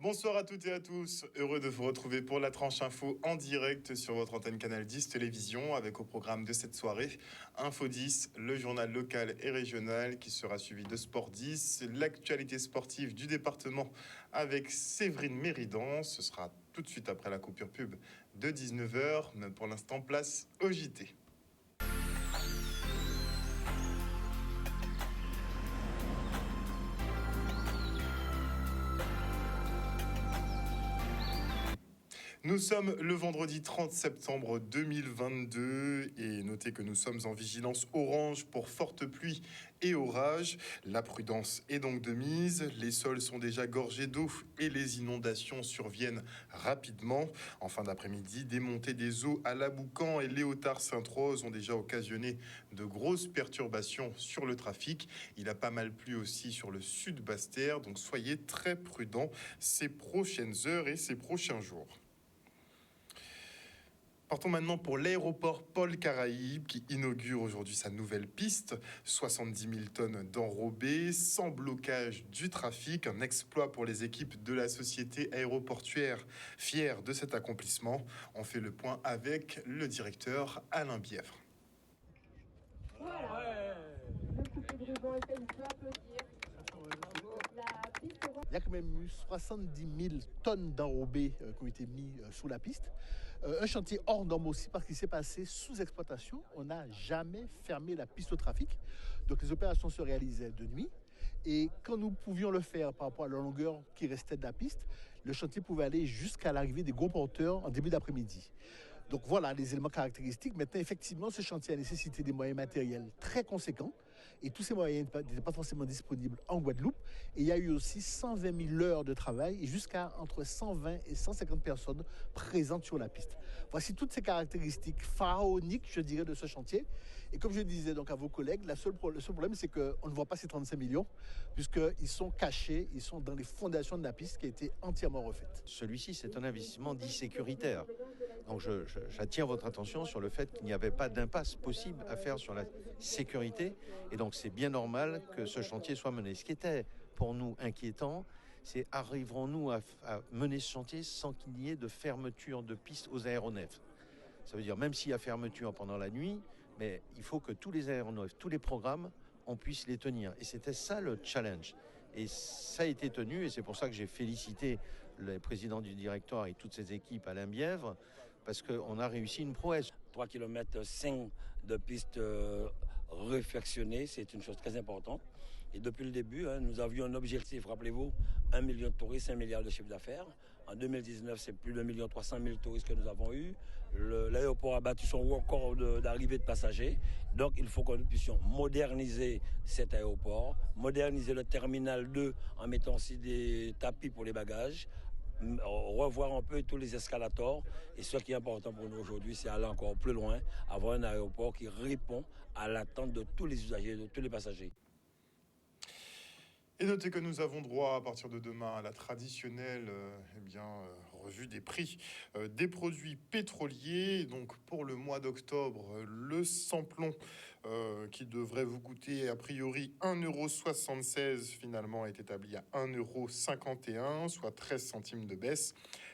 Bonsoir à toutes et à tous, heureux de vous retrouver pour la tranche info en direct sur votre antenne Canal 10 Télévision avec au programme de cette soirée Info 10, le journal local et régional qui sera suivi de Sport 10, l'actualité sportive du département avec Séverine Méridan. Ce sera tout de suite après la coupure pub de 19h, mais pour l'instant place au JT. Nous sommes le vendredi 30 septembre 2022 et notez que nous sommes en vigilance orange pour fortes pluies et orages. La prudence est donc de mise. Les sols sont déjà gorgés d'eau et les inondations surviennent rapidement. En fin d'après-midi, des montées des eaux à Laboucan et Léotard-Sainte-Rose ont déjà occasionné de grosses perturbations sur le trafic. Il a pas mal plu aussi sur le sud Basse-Terre, donc soyez très prudents ces prochaines heures et ces prochains jours. Partons maintenant pour l'aéroport Paul Caraïbe qui inaugure aujourd'hui sa nouvelle piste. 70 000 tonnes d'enrobés, sans blocage du trafic. Un exploit pour les équipes de la société aéroportuaire. Fiers de cet accomplissement, on fait le point avec le directeur Alain Bièvre. Voilà. Le coupé de ruban est fait, il peut applaudir. Il y a quand même eu 70 000 tonnes d'enrobés qui ont été mis sous la piste. Un chantier hors norme aussi parce qu'il s'est passé sous exploitation. On n'a jamais fermé la piste au trafic. Donc les opérations se réalisaient de nuit. Et quand nous pouvions le faire par rapport à la longueur qui restait de la piste, le chantier pouvait aller jusqu'à l'arrivée des gros porteurs en début d'après-midi. Donc voilà les éléments caractéristiques. Maintenant, effectivement, ce chantier a nécessité des moyens matériels très conséquents. Et tous ces moyens n'étaient pas forcément disponibles en Guadeloupe. Et il y a eu aussi 120 000 heures de travail et jusqu'à entre 120 et 150 personnes présentes sur la piste. Voici toutes ces caractéristiques pharaoniques, je dirais, de ce chantier. Et comme je disais donc à vos collègues, le seul problème, c'est qu'on ne voit pas ces 35 millions, puisqu'ils sont cachés, ils sont dans les fondations de la piste qui a été entièrement refaite. Celui-ci, c'est un investissement dit sécuritaire. Donc j'attire votre attention sur le fait qu'il n'y avait pas d'impasse possible à faire sur la sécurité. Et donc c'est bien normal que ce chantier soit mené. Ce qui était pour nous inquiétant, c'est arriverons-nous à mener ce chantier sans qu'il y ait de fermeture de piste aux aéronefs. Ça veut dire même s'il y a fermeture pendant la nuit, mais il faut que tous les aéronefs, tous les programmes, on puisse les tenir. Et c'était ça le challenge. Et ça a été tenu, et c'est pour ça que j'ai félicité le président du directoire et toutes ses équipes, Alain Bièvre, parce qu'on a réussi une prouesse. 3 km 5 de pistes réfectionnées, c'est une chose très importante. Et depuis le début, nous avions un objectif, rappelez-vous, 1 million de touristes, 1 milliard de chiffre d'affaires. En 2019, c'est plus de 1 300 000 touristes que nous avons eu. L'aéroport a battu son record d'arrivée de passagers. Donc, il faut que nous puissions moderniser cet aéroport, moderniser le terminal 2 en mettant aussi des tapis pour les bagages, revoir un peu tous les escalators. Et ce qui est important pour nous aujourd'hui, c'est aller encore plus loin, avoir un aéroport qui répond à l'attente de tous les usagers, de tous les passagers. Et notez que nous avons droit à partir de demain à la traditionnelle revue des prix des produits pétroliers. Donc pour le mois d'octobre, le samplon qui devrait vous coûter a priori 1,76 € finalement est établi à 1,51 €, soit 13 centimes de baisse.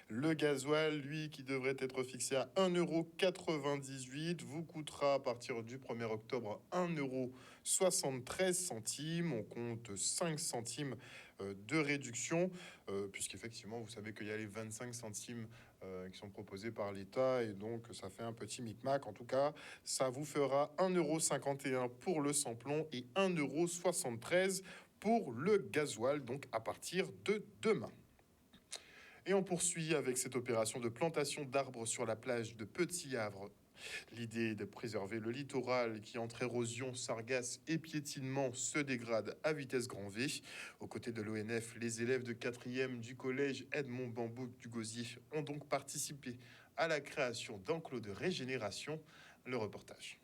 Le gasoil, lui, qui devrait être fixé à 1,98 € vous coûtera à partir du 1er octobre 1,73 €. On compte 5 centimes de réduction, puisqu'effectivement, vous savez qu'il y a les 25 centimes qui sont proposés par l'État, et donc ça fait un petit micmac. En tout cas, ça vous fera 1,51 € pour le samplon et 1,73 € pour le gasoil, donc à partir de demain. Et on poursuit avec cette opération de plantation d'arbres sur la plage de Petit Havre. L'idée est de préserver le littoral qui, entre érosion, sargasse et piétinement, se dégrade à vitesse grand V. Aux côtés de l'ONF, les élèves de 4e du collège Edmond Bambouk du Gosier ont donc participé à la création d'enclos de régénération. Le reportage.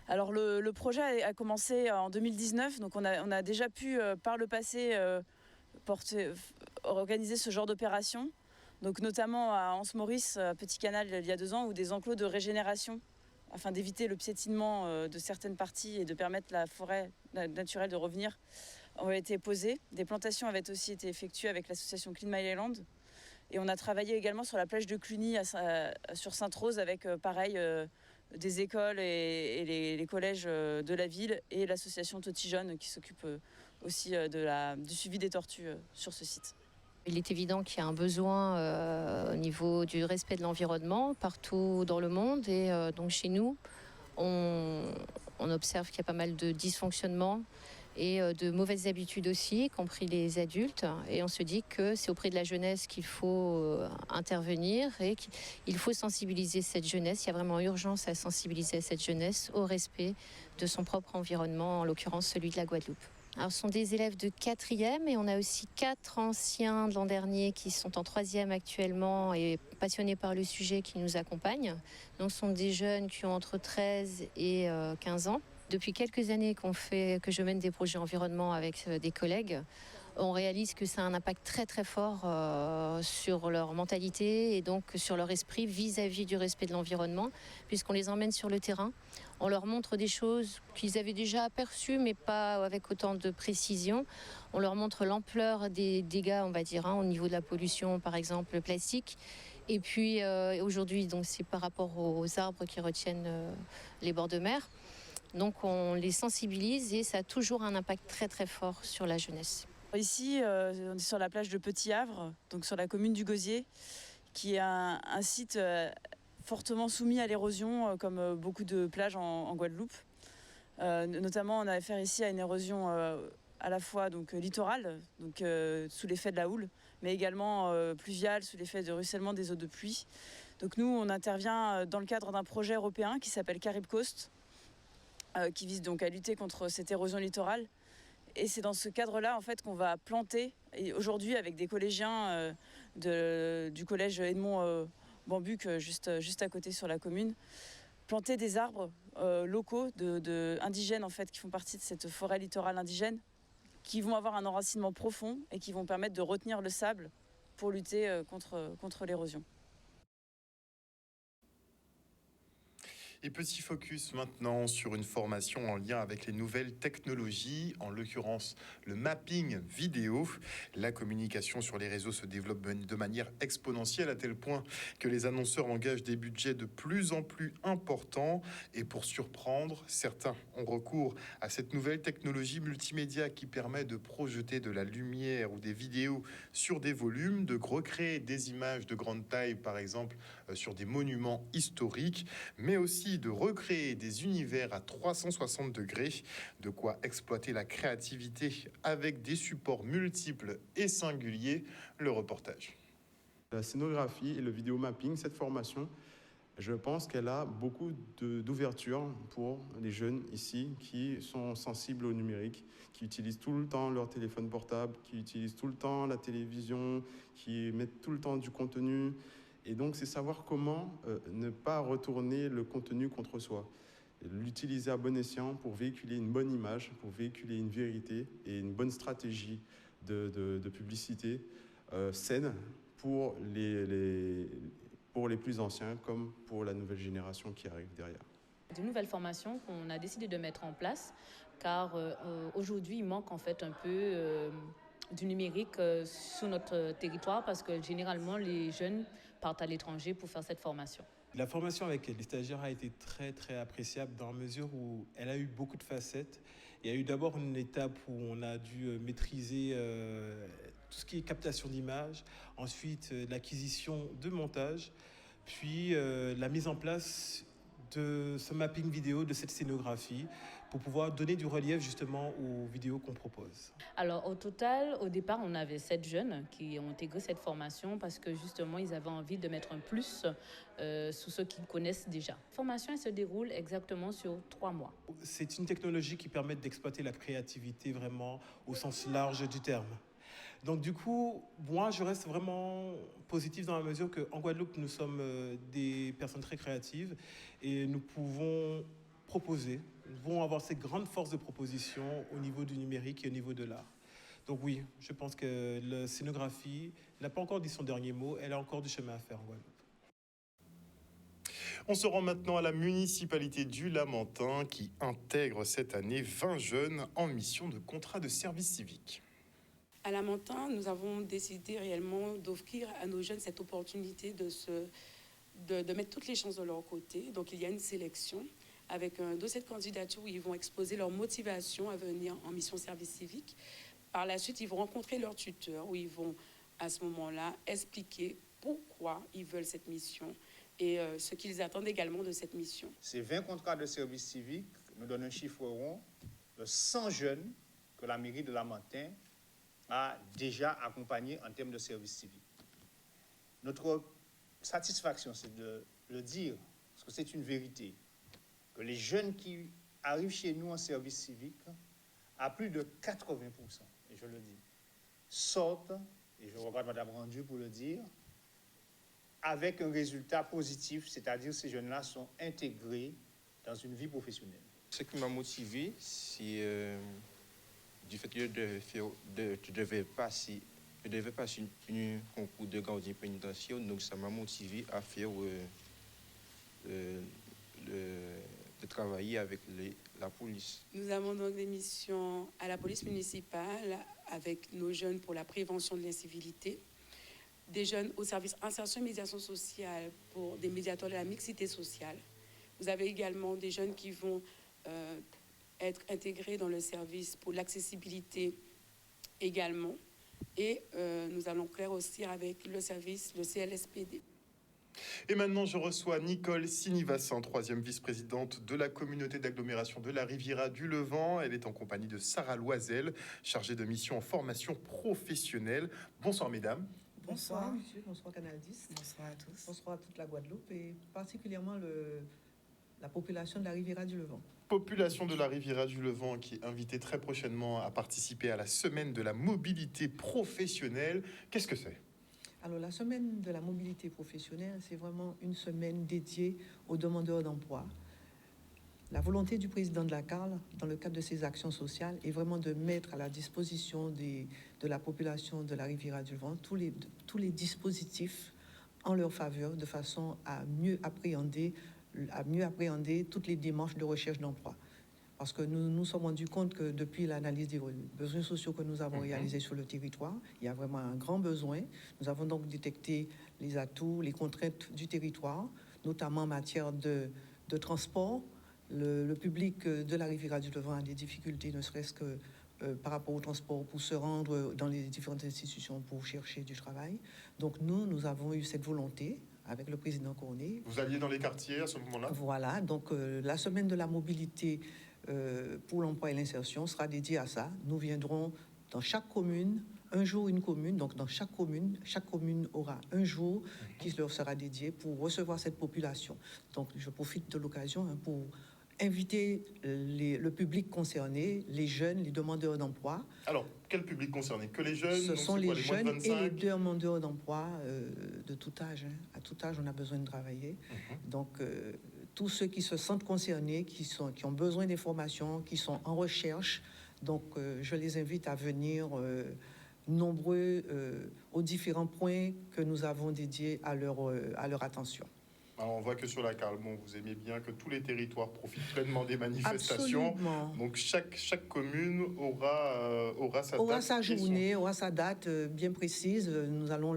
Alors le projet a commencé en 2019, donc on a déjà pu par le passé organiser ce genre d'opération. Donc notamment à Anse-Maurice, Petit Canal, il y a 2 ans, où des enclos de régénération, afin d'éviter le piétinement de certaines parties et de permettre la forêt naturelle de revenir, ont été posés. Des plantations avaient aussi été effectuées avec l'association Clean My Island. Et on a travaillé également sur la plage de Cluny sur Sainte-Rose avec pareil des écoles et les collèges de la ville et l'association Toti Jeunes qui s'occupe aussi du suivi des tortues sur ce site. Il est évident qu'il y a un besoin au niveau du respect de l'environnement partout dans le monde et donc chez nous, on observe qu'il y a pas mal de dysfonctionnements et de mauvaises habitudes aussi, y compris les adultes. Et on se dit que c'est auprès de la jeunesse qu'il faut intervenir et qu'il faut sensibiliser cette jeunesse. Il y a vraiment urgence à sensibiliser cette jeunesse au respect de son propre environnement, en l'occurrence celui de la Guadeloupe. Alors, ce sont des élèves de 4e et on a aussi 4 anciens de l'an dernier qui sont en 3e actuellement et passionnés par le sujet qui nous accompagnent. Donc, ce sont des jeunes qui ont entre 13 et 15 ans. Depuis quelques années que je mène des projets environnement avec des collègues, on réalise que ça a un impact très très fort sur leur mentalité et donc sur leur esprit vis-à-vis du respect de l'environnement, puisqu'on les emmène sur le terrain, on leur montre des choses qu'ils avaient déjà aperçues mais pas avec autant de précision. On leur montre l'ampleur des dégâts, on va dire, au niveau de la pollution, par exemple le plastique. Et puis aujourd'hui, donc c'est par rapport aux arbres qui retiennent les bords de mer. Donc on les sensibilise et ça a toujours un impact très très fort sur la jeunesse. Ici, on est sur la plage de Petit Havre, donc sur la commune du Gosier, qui est un site fortement soumis à l'érosion, comme beaucoup de plages en Guadeloupe. Notamment, on a affaire ici à une érosion à la fois donc, littorale, donc, sous l'effet de la houle, mais également pluviale, sous l'effet de ruissellement des eaux de pluie. Donc nous, on intervient dans le cadre d'un projet européen qui s'appelle Carib Coast, qui vise donc à lutter contre cette érosion littorale. Et c'est dans ce cadre-là en fait, qu'on va planter, et aujourd'hui avec des collégiens du collège Edmond Bambuc, juste à côté sur la commune, planter des arbres locaux indigènes en fait, qui font partie de cette forêt littorale indigène, qui vont avoir un enracinement profond et qui vont permettre de retenir le sable pour lutter contre l'érosion. Et petit focus maintenant sur une formation en lien avec les nouvelles technologies, en l'occurrence le mapping vidéo. La communication sur les réseaux se développe de manière exponentielle à tel point que les annonceurs engagent des budgets de plus en plus importants. Et pour surprendre, certains ont recours à cette nouvelle technologie multimédia qui permet de projeter de la lumière ou des vidéos sur des volumes, de recréer des images de grande taille, par exemple sur des monuments historiques, mais aussi de recréer des univers à 360 degrés, de quoi exploiter la créativité avec des supports multiples et singuliers. Le reportage. La scénographie et le vidéomapping, cette formation, je pense qu'elle a beaucoup d'ouverture pour les jeunes ici qui sont sensibles au numérique, qui utilisent tout le temps leur téléphone portable, qui utilisent tout le temps la télévision, qui mettent tout le temps du contenu. Et donc, c'est savoir comment ne pas retourner le contenu contre soi. L'utiliser à bon escient pour véhiculer une bonne image, pour véhiculer une vérité et une bonne stratégie de publicité saine pour les plus anciens comme pour la nouvelle génération qui arrive derrière. De nouvelles formations qu'on a décidé de mettre en place, car aujourd'hui, il manque en fait un peu du numérique sur notre territoire parce que généralement, les jeunes partent à l'étranger pour faire cette formation. La formation avec les stagiaires a été très très appréciable dans la mesure où elle a eu beaucoup de facettes. Il y a eu d'abord une étape où on a dû maîtriser tout ce qui est captation d'images, ensuite l'acquisition de montage, puis la mise en place de ce mapping vidéo, de cette scénographie, pour pouvoir donner du relief justement aux vidéos qu'on propose. Alors au total, au départ, on avait 7 jeunes qui ont intégré cette formation parce que justement, ils avaient envie de mettre un plus sous ceux qu'ils connaissent déjà. La formation elle se déroule exactement sur 3 mois. C'est une technologie qui permet d'exploiter la créativité vraiment au sens large du terme. Donc du coup, moi je reste vraiment positif dans la mesure qu'en Guadeloupe, nous sommes des personnes très créatives et nous pouvons proposer, nous pouvons avoir cette grande force de proposition au niveau du numérique et au niveau de l'art. Donc oui, je pense que la scénographie n'a pas encore dit son dernier mot, elle a encore du chemin à faire en Guadeloupe. On se rend maintenant à la municipalité du Lamentin qui intègre cette année 20 jeunes en mission de contrat de service civique. À Lamentin, nous avons décidé réellement d'offrir à nos jeunes cette opportunité de mettre toutes les chances de leur côté. Donc il y a une sélection avec un dossier de candidature où ils vont exposer leur motivation à venir en mission service civique. Par la suite, ils vont rencontrer leur tuteur où ils vont à ce moment-là expliquer pourquoi ils veulent cette mission et ce qu'ils attendent également de cette mission. Ces 20 contrats de service civique nous donnent un chiffre rond de 100 jeunes que la mairie de Lamentin a déjà accompagné en termes de service civique. Notre satisfaction, c'est de le dire, parce que c'est une vérité, que les jeunes qui arrivent chez nous en service civique, à plus de 80%, et je le dis, sortent, et je regarde Mme Rendu pour le dire, avec un résultat positif, c'est-à-dire ces jeunes-là sont intégrés dans une vie professionnelle. Ce qui m'a motivé, c'est du fait que je devais passer un concours de gardien pénitentiaire, donc ça m'a motivé à faire de travailler avec la police. Nous avons donc des missions à la police municipale avec nos jeunes pour la prévention de l'incivilité, des jeunes au service insertion et médiation sociale pour des médiateurs de la mixité sociale. Vous avez également des jeunes qui vont être intégrés dans le service pour l'accessibilité également. Et nous allons clair aussi avec le service, le CLSPD. Et maintenant, je reçois Nicole Sinivassan, 3e vice-présidente de la communauté d'agglomération de la Riviera du Levant. Elle est en compagnie de Sarah Loisel, chargée de mission en formation professionnelle. Bonsoir, mesdames. Bonsoir, monsieur. Bonsoir, Canal 10. Bonsoir à tous. Bonsoir à toute la Guadeloupe et particulièrement la population de la Riviera du Levant. Population de la Riviera du Levant qui est invitée très prochainement à participer à la semaine de la mobilité professionnelle. Qu'est-ce que c'est ? Alors, la semaine de la mobilité professionnelle, c'est vraiment une semaine dédiée aux demandeurs d'emploi. La volonté du président de la CARL, dans le cadre de ses actions sociales, est vraiment de mettre à la disposition de la population de la Riviera du Levant tous les dispositifs en leur faveur, de façon à mieux appréhender toutes les démarches de recherche d'emploi. Parce que nous nous sommes rendus compte que depuis l'analyse des besoins sociaux que nous avons réalisés sur le territoire, il y a vraiment un grand besoin. Nous avons donc détecté les atouts, les contraintes du territoire, notamment en matière de transport. Le public de la Riviera du Levant a des difficultés, ne serait-ce que par rapport au transport pour se rendre dans les différentes institutions pour chercher du travail. Donc nous avons eu cette volonté avec le président Cornet. Vous alliez dans les quartiers à ce moment-là ? Voilà, donc la semaine de la mobilité pour l'emploi et l'insertion sera dédiée à ça. Nous viendrons dans chaque commune, un jour une commune, donc dans chaque commune aura un jour qui leur sera dédié pour recevoir cette population. Donc je profite de l'occasion pour inviter le public concerné, les jeunes, les demandeurs d'emploi. Alors, quel public concerné ? Que les jeunes ? Ce sont les jeunes et les demandeurs d'emploi de tout âge. À tout âge, on a besoin de travailler. Donc, tous ceux qui se sentent concernés, qui ont besoin des formations, qui sont en recherche, donc je les invite à venir nombreux aux différents points que nous avons dédiés à leur attention. Alors on voit que sur la CARL, vous aimez bien que tous les territoires profitent pleinement des manifestations. Absolument. Donc chaque commune aura sa aura date. Sa journée, aura sa date bien précise. Nous allons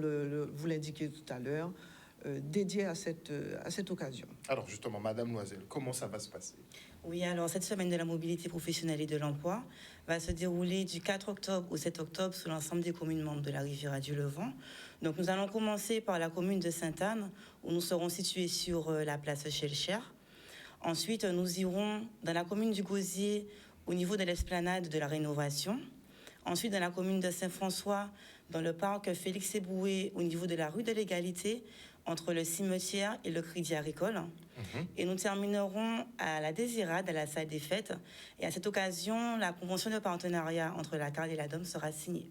vous l'indiquer tout à l'heure, dédiée à cette occasion. Alors justement, Madame Loisel, comment ça va se passer ? Oui, alors cette semaine de la mobilité professionnelle et de l'emploi va se dérouler du 4 octobre au 7 octobre sur l'ensemble des communes membres de la Riviera du Levant. Donc nous allons commencer par la commune de Sainte-Anne, où nous serons situés sur la place Chelcher. Ensuite, nous irons dans la commune du Gosier, au niveau de l'esplanade de la Rénovation. Ensuite, dans la commune de Saint-François, dans le parc Félix Éboué, au niveau de la rue de l'Égalité, entre le cimetière et le Crédit Agricole. Et nous terminerons à la Désirade, à la salle des fêtes. Et à cette occasion, la convention de partenariat entre la CARL et la DOM sera signée.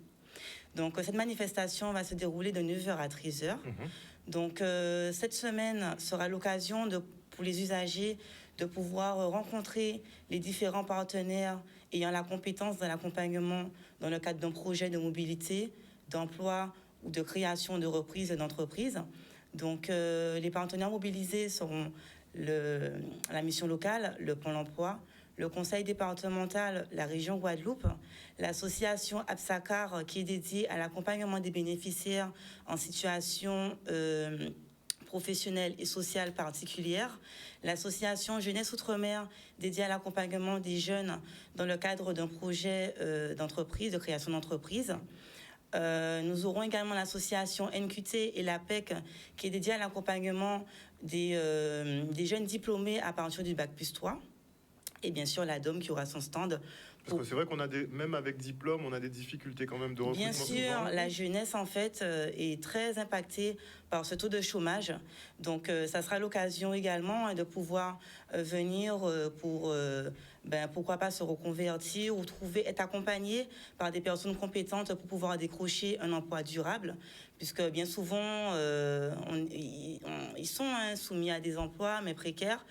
Donc, cette manifestation va se dérouler de 9h à 13h. Donc, cette semaine sera l'occasion pour les usagers de pouvoir rencontrer les différents partenaires ayant la compétence dans l'accompagnement dans le cadre d'un projet de mobilité, d'emploi ou de création de reprise d'entreprise. Donc, les partenaires mobilisés seront la mission locale, le Pôle emploi, le conseil départemental, la région Guadeloupe, l'association Absacar qui est dédiée à l'accompagnement des bénéficiaires en situation professionnelle et sociale particulière, l'association Jeunesse Outre-mer dédiée à l'accompagnement des jeunes dans le cadre d'un projet d'entreprise, de création d'entreprise. Nous aurons également l'association NQT et l'APEC qui est dédiée à l'accompagnement des jeunes diplômés à partir du Bac+3. Et bien sûr, la DOM qui aura son stand. Parce que c'est vrai qu'on a même avec diplôme, on a des difficultés quand même de recrutement. Bien sûr, la jeunesse en fait est très impactée par ce taux de chômage. Donc ça sera l'occasion également de pouvoir venir pour pourquoi pas se reconvertir ou être accompagné par des personnes compétentes pour pouvoir décrocher un emploi durable, puisque bien souvent ils sont soumis à des emplois mais précaires.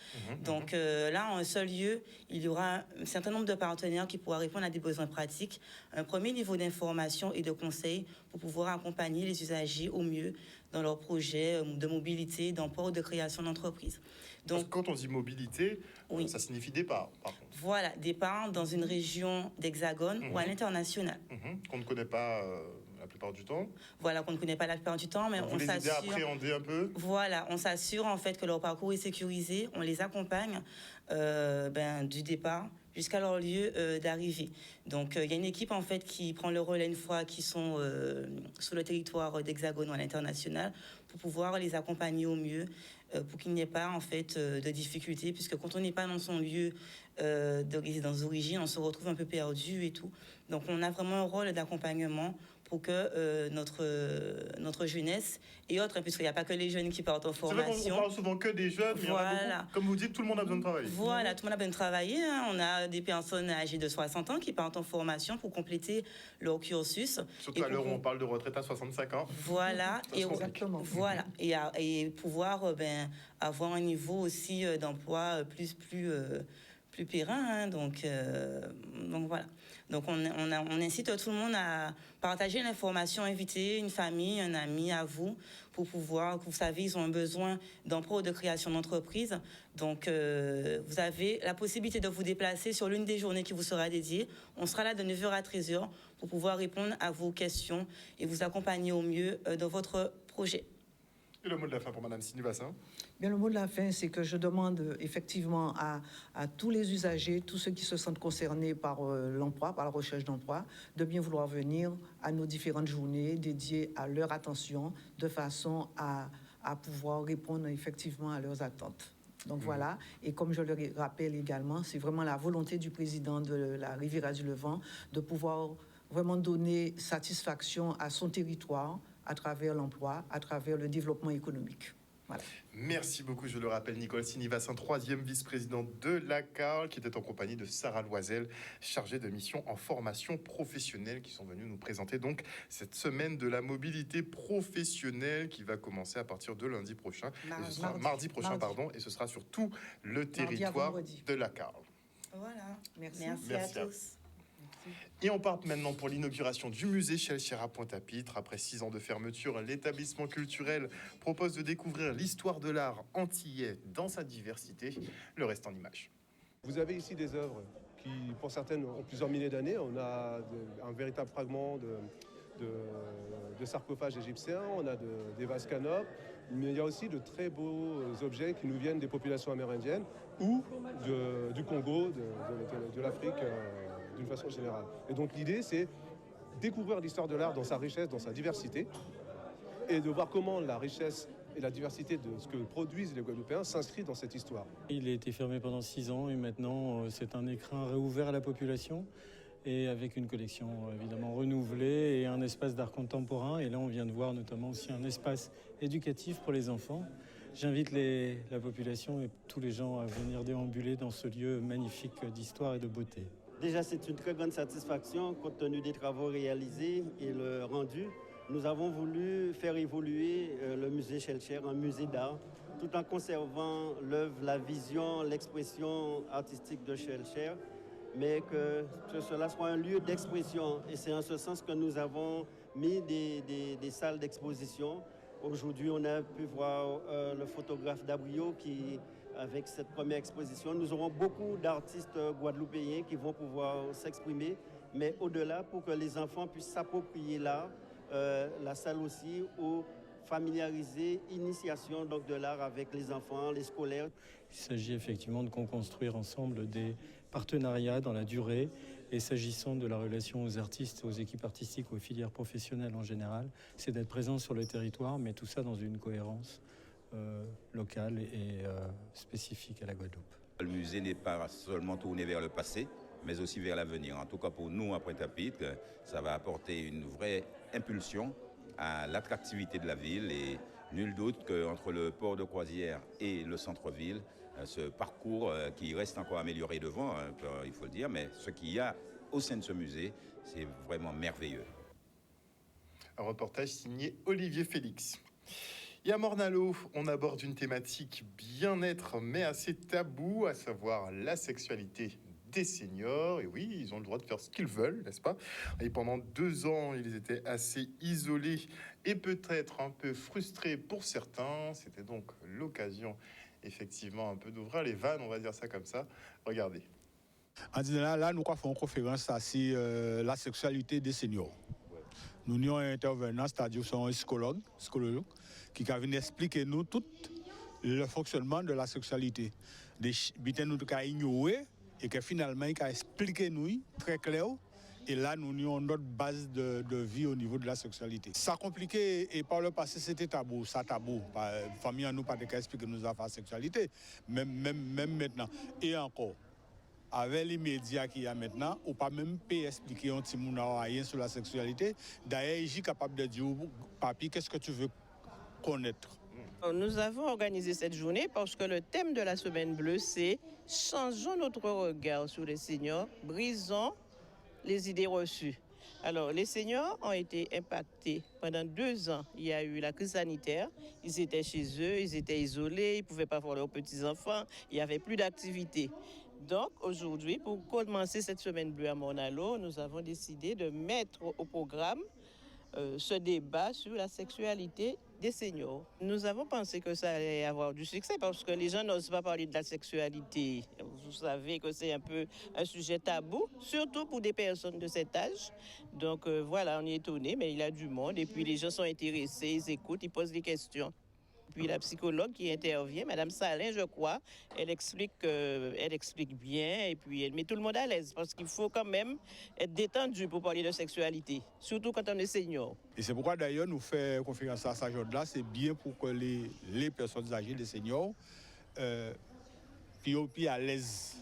Donc là, en un seul lieu, il y aura un certain nombre de partenaires qui pourront répondre à des besoins pratiques, un premier niveau d'information et de conseil pour pouvoir accompagner les usagers au mieux dans leurs projets de mobilité, d'emploi ou de création d'entreprise. Donc, quand on dit mobilité, ça signifie départ, par contre. Voilà, départ dans une région d'Hexagone ou à l'international. Qu'on ne connaît pas la plupart du temps. Voilà, qu'on ne connaît pas la plupart du temps, mais on s'assure... Vous les aidez à appréhender un peu. Voilà, on s'assure en fait que leur parcours est sécurisé, on les accompagne du départ jusqu'à leur lieu d'arrivée. Donc, il y a une équipe en fait qui prend le relais une fois qu'ils sont sur le territoire d'Hexagone ou à l'international pour pouvoir les accompagner au mieux, pour qu'il n'y ait pas en fait de difficultés, puisque quand on n'est pas dans son lieu de résidence d'origine, on se retrouve un peu perdu et tout. Donc, on a vraiment un rôle d'accompagnement pour que notre jeunesse et autres, puisqu'il n'y a pas que les jeunes qui partent en formation. C'est vrai qu'on parle souvent que des jeunes, mais voilà. Il y en a beaucoup. Comme vous dites, tout le monde a besoin de travailler. Voilà, tout le monde a besoin de travailler. On a des personnes âgées de 60 ans qui partent en formation pour compléter leur cursus. Surtout à l'heure où on parle de retraite à 65 ans. Voilà, et pouvoir avoir un niveau aussi d'emploi plus périn. Donc voilà. Donc on incite tout le monde à partager l'information, inviter une famille, un ami à vous pour pouvoir, vous savez, ils ont un besoin d'emploi ou de création d'entreprise. Donc vous avez la possibilité de vous déplacer sur l'une des journées qui vous sera dédiée. On sera là de 9h à 13h pour pouvoir répondre à vos questions et vous accompagner au mieux dans votre projet. Et le mot de la fin pour Madame Sini Bassin? Bien, le mot de la fin, c'est que je demande effectivement à tous les usagers, tous ceux qui se sentent concernés par l'emploi, par la recherche d'emploi, de bien vouloir venir à nos différentes journées dédiées à leur attention, de façon à pouvoir répondre effectivement à leurs attentes. Donc voilà, et comme je le rappelle également, c'est vraiment la volonté du président de la Riviera du Levant de pouvoir vraiment donner satisfaction à son territoire à travers l'emploi, à travers le développement économique. Voilà. Merci beaucoup, je le rappelle, Nicole Sini-Bassin, 3e vice-présidente de la CARL, qui était en compagnie de Sarah Loisel, chargée de mission en formation professionnelle, qui sont venus nous présenter donc cette semaine de la mobilité professionnelle qui va commencer à partir de lundi prochain, mardi prochain, et ce sera sur tout le territoire de la CARL. Voilà, merci à tous. Et on part maintenant pour l'inauguration du musée Shelcher à Pointe-à-Pitre. Après 6 ans de fermeture, l'établissement culturel propose de découvrir l'histoire de l'art antillais dans sa diversité. Le reste en images. Vous avez ici des œuvres qui, pour certaines, ont plusieurs milliers d'années. On a un véritable fragment de sarcophage égyptien, on a des vases canopes, mais il y a aussi de très beaux objets qui nous viennent des populations amérindiennes ou du Congo, de l'Afrique d'une façon générale. Et donc l'idée, c'est découvrir l'histoire de l'art dans sa richesse, dans sa diversité, et de voir comment la richesse et la diversité de ce que produisent les Guadeloupéens s'inscrit dans cette histoire. Il a été fermé pendant 6 ans et maintenant c'est un écrin réouvert à la population et avec une collection évidemment renouvelée et un espace d'art contemporain. Et là on vient de voir notamment aussi un espace éducatif pour les enfants. J'invite la population et tous les gens à venir déambuler dans ce lieu magnifique d'histoire et de beauté. Déjà, c'est une très grande satisfaction compte tenu des travaux réalisés et le rendu. Nous avons voulu faire évoluer le musée Shelcher en musée d'art, tout en conservant l'œuvre, la vision, l'expression artistique de Shelcher, mais que cela soit un lieu d'expression. Et c'est en ce sens que nous avons mis des salles d'exposition Aujourd'hui, on a pu voir le photographe Dabrio qui, avec cette première exposition, nous aurons beaucoup d'artistes guadeloupéens qui vont pouvoir s'exprimer, mais au-delà, pour que les enfants puissent s'approprier l'art, la salle aussi, ou familiariser, initiation donc, de l'art avec les enfants, les scolaires. Il s'agit effectivement de co-construire ensemble des partenariats dans la durée. Et s'agissant de la relation aux artistes, aux équipes artistiques, aux filières professionnelles en général, c'est d'être présent sur le territoire, mais tout ça dans une cohérence locale et spécifique à la Guadeloupe. Le musée n'est pas seulement tourné vers le passé, mais aussi vers l'avenir. En tout cas pour nous, à Pointe-à-Pitre, ça va apporter une vraie impulsion à l'attractivité de la ville et nul doute qu'entre le port de croisière et le centre-ville, ce parcours qui reste encore amélioré devant, il faut le dire, mais ce qu'il y a au sein de ce musée, c'est vraiment merveilleux. Un reportage signé Olivier Félix. Et à Morne-à-l'Eau, on aborde une thématique bien-être mais assez taboue, à savoir la sexualité des seniors. Et oui, ils ont le droit de faire ce qu'ils veulent, n'est-ce pas? Et pendant 2 ans, ils étaient assez isolés et peut-être un peu frustrés pour certains. C'était donc l'occasion, effectivement, un peu d'ouvrir les vannes, on va dire ça comme ça. Regardez. En disant là, nous faisons une conférence sur la sexualité des seniors. Nous avons un intervenant, c'est-à-dire un psychologue qui va venir expliquer nous tout le fonctionnement de la sexualité. Des bêtises nous avons ignoré et que finalement, il a expliqué nous très clair. Et là, nous avons notre base de vie au niveau de la sexualité. Ça compliqué et par le passé, c'était tabou. Ça tabou. La famille, nous pas de cas expliquer nous avons la sexualité. Même maintenant. Et encore. Avec les médias qu'il y a maintenant, on ne peut pas même expliquer un petit monde rien sur la sexualité. D'ailleurs, je suis capable de dire, papi, qu'est-ce que tu veux connaître? Nous avons organisé cette journée parce que le thème de la Semaine Bleue, c'est « Changeons notre regard sur les seniors, brisons les idées reçues ». Alors, les seniors ont été impactés pendant 2 ans. Il y a eu la crise sanitaire. Ils étaient chez eux, ils étaient isolés, ils ne pouvaient pas voir leurs petits-enfants, il n'y avait plus d'activité. Donc, aujourd'hui, pour commencer cette Semaine Bleue à Morne-à-l'Eau, nous avons décidé de mettre au programme ce débat sur la sexualité des seniors. Nous avons pensé que ça allait avoir du succès parce que les gens n'osent pas parler de la sexualité. Vous savez que c'est un peu un sujet tabou, surtout pour des personnes de cet âge. Donc voilà, on est étonnés, mais il y a du monde et puis les gens sont intéressés, ils écoutent, ils posent des questions. Puis la psychologue qui intervient, Madame Salin, je crois, elle explique bien et puis elle met tout le monde à l'aise parce qu'il faut quand même être détendu pour parler de sexualité, surtout quand on est senior. Et c'est pourquoi d'ailleurs nous faisons conférence à ce jour-là, c'est bien pour que les personnes âgées, les seniors, puis à l'aise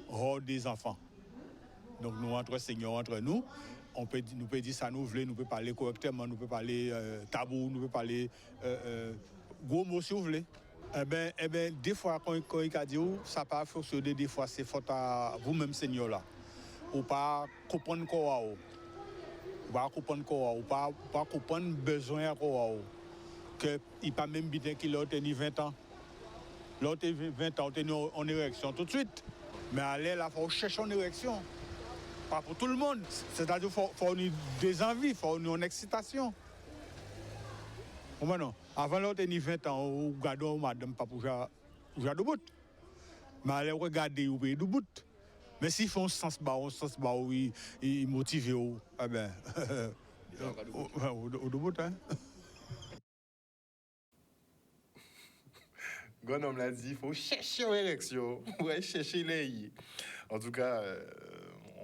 hors des enfants. Donc nous, entre seniors, entre nous, nous peut dire ça, nous pouvons parler correctement, nous pouvons parler tabou, nous pouvons parler gros mots si vous voulez. Eh ben, des fois, quand il a dit ça pas fonctionner, des fois, c'est faute à vous-même, senior là. Ou pas comprendre quoi, ou pas comprendre quoi, ou pas comprendre besoin quoi. Que il pas même bien qu'il a tenu 20 ans. L'autre 20 ans, on est en érection tout de suite. Mais aller là, il faut chercher en érection. Pas pour tout le monde. C'est-à-dire qu'il faut avoir des envies, il faut avoir une excitation. Maintenant, avant l'autre 20 ans, on regarde madame pas pour jouer debout. Mais allez regarder ou payer debout. Mais s'ils font sens bas, ils motivent, eh ben, au debout, hein. Gonom l'a dit, il faut chercher l'élection. Ouais, chercher les. En tout cas,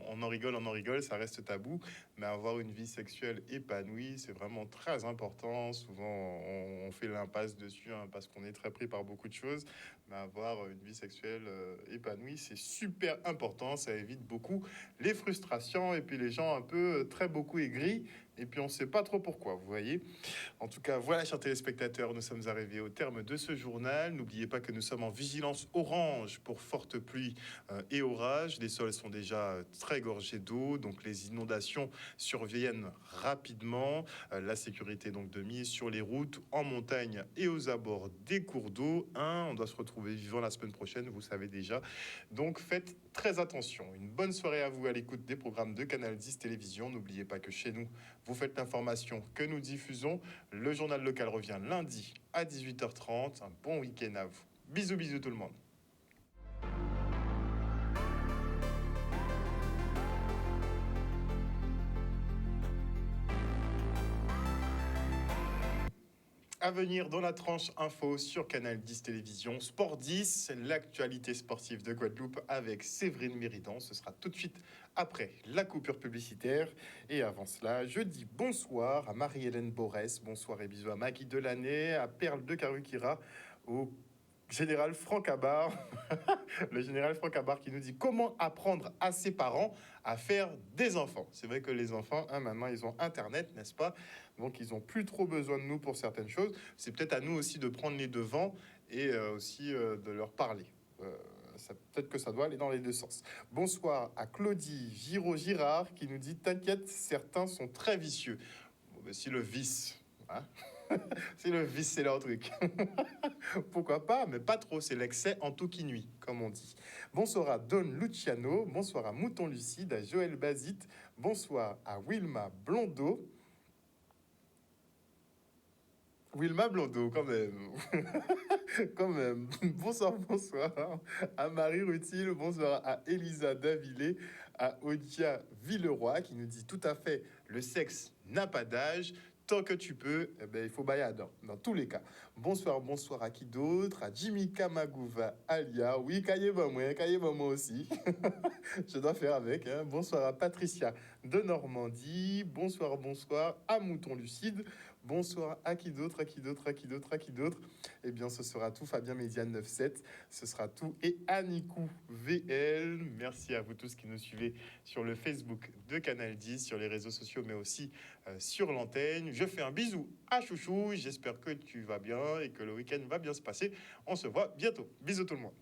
on en rigole, ça reste tabou. Mais avoir une vie sexuelle épanouie, c'est vraiment très important. Souvent, on fait l'impasse dessus hein, parce qu'on est très pris par beaucoup de choses. Mais avoir une vie sexuelle épanouie, c'est super important. Ça évite beaucoup les frustrations et puis les gens un peu très beaucoup aigris. Et puis on ne sait pas trop pourquoi, vous voyez. En tout cas, voilà, chers téléspectateurs, nous sommes arrivés au terme de ce journal. N'oubliez pas que nous sommes en vigilance orange pour fortes pluies et orages. Les sols sont déjà très gorgés d'eau, donc les inondations surviennent rapidement. La sécurité donc de mise sur les routes, en montagne et aux abords des cours d'eau. On doit se retrouver vivant la semaine prochaine, vous savez déjà. Donc faites très attention. Une bonne soirée à vous à l'écoute des programmes de Canal 10 Télévision. N'oubliez pas que chez nous, vous faites l'information que nous diffusons. Le journal local revient lundi à 18h30. Un bon week-end à vous. Bisous, bisous tout le monde. À venir dans la tranche info sur Canal 10 Télévision, Sport 10, l'actualité sportive de Guadeloupe avec Séverine Méridan. Ce sera tout de suite après la coupure publicitaire. Et avant cela, je dis bonsoir à Marie-Hélène Borès, bonsoir et bisous à Maggie Delaney, à Perle de Karukira, au général Franck Abar, le général Franck Abar qui nous dit comment apprendre à ses parents à faire des enfants. C'est vrai que les enfants, maintenant, ils ont Internet, n'est-ce pas? Donc, ils n'ont plus trop besoin de nous pour certaines choses. C'est peut-être à nous aussi de prendre les devants et aussi de leur parler. Peut-être que ça doit aller dans les deux sens. Bonsoir à Claudie Giraud-Girard qui nous dit « T'inquiète, certains sont très vicieux. » Bon, ben, si le vice... Hein si le vice, c'est leur truc. Pourquoi pas, mais pas trop. C'est l'excès en tout qui nuit, comme on dit. Bonsoir à Don Luciano. Bonsoir à Mouton Lucide, à Joël Bazit. Bonsoir à Wilma Blondeau. Wilma Blondeau, quand même. Quand même. Bonsoir à Marie Rutile. Bonsoir à Elisa Davillé, à Odia Villeroy, qui nous dit tout à fait, le sexe n'a pas d'âge. Tant que tu peux, eh ben, il faut bailler dans tous les cas. Bonsoir à qui d'autre? À Jimmy Kamagouva Alia. Oui, caillez moi aussi. Je dois faire avec. Hein. Bonsoir à Patricia de Normandie. Bonsoir à Mouton Lucide. Bonsoir à qui d'autre? Eh bien, ce sera tout. Fabien Médiane 97, ce sera tout. Et Anikou VL. Merci à vous tous qui nous suivez sur le Facebook de Canal 10, sur les réseaux sociaux, mais aussi sur l'antenne. Je fais un bisou à Chouchou. J'espère que tu vas bien et que le week-end va bien se passer. On se voit bientôt. Bisous tout le monde.